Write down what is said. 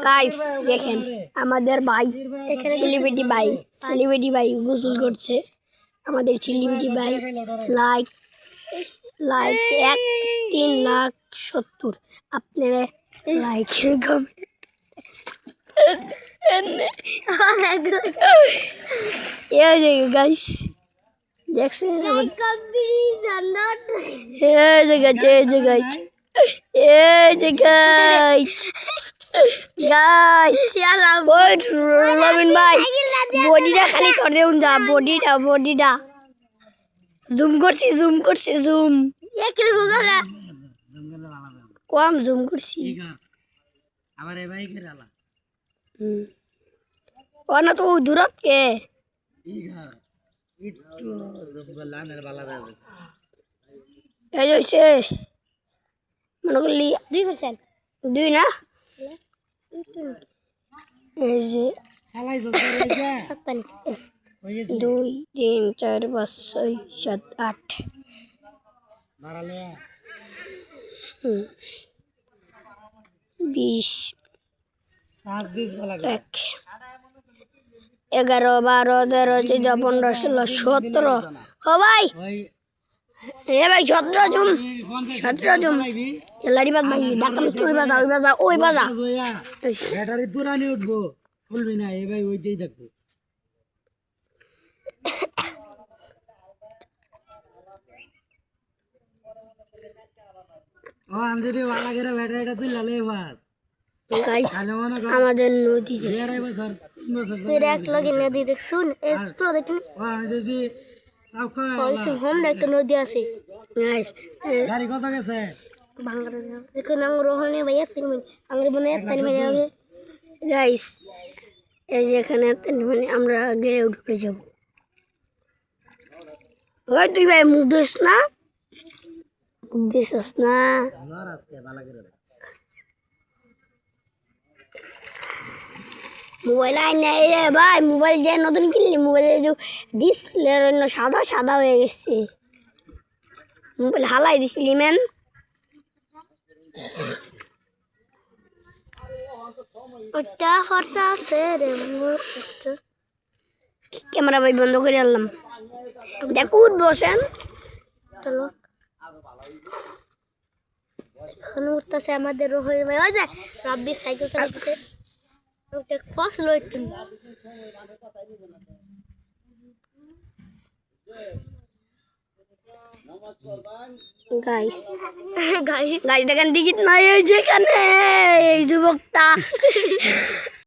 Guys দেখেন আমাদের ভাই এখানে সেলিব্রিটি ভাই গোসল করছে। আমাদের সেলিব্রিটি ভাই লাইক 3,70,000 আপনারা লাইক কমেন্ট গাইস দেখছেন রবিন ভাই বডিটা খালি ধরে দেউন যা বডিটা জুম করছি কম জুম করছি ও না তো দূরত কে এই হইছে মনে করলি 2% 2 না এই যে 2 3 4 5 6 7 8 20 11 12 13 14 15 16 17 ও ভাই এ ভাই 17 জুম লাড়ি বাগ ভাই ঢাকা মিষ্টি ওই বাজা ব্যাটারি পুরানি উঠবো খুলবি না এ ভাই ওইটাই দেখবো ও আঞ্জলি वाला করে ব্যাটারিটা তুই লালে বাস গাইস আমাদের নদী তুই এক লগে নদী দেখ শুন এই পুরো দেখুন ও আঞ্জলি হোম একটা নদী আছে গাইস গাড়ি কত গেছে বাংলা যেখানে আঙ্গুর রোহনে ভাই 3 মিনিট আঙ্গুর বনে 3 মিনিট হবে গাইস এই যে এখানে 3 মিনিট আমরা গেড়ে ঢুকে যাব ওই তুই ভাই মুখ দিস না আজকে ভালো করে মোবাইল নাই রে ভাই মোবাইল যে নতুন কিনলি মোবাইলের যে ডিসপ্লে সাদা হয়ে গেছে মোবাইল হালাই দিছিলি ম্যান ওটা হরতা আছে রে ক্যামেরা ভাই বন্ধ করে আনলাম দেখুন বসেন চলো এখন উঠতেছে আমাদের রোহন ভাই ওই যে রাব্বি সাইকেল চালাচ্ছে ওটা ফসল একটু গাইস দেখেন টিকিট নাই এই যেখানে এই যুবকটা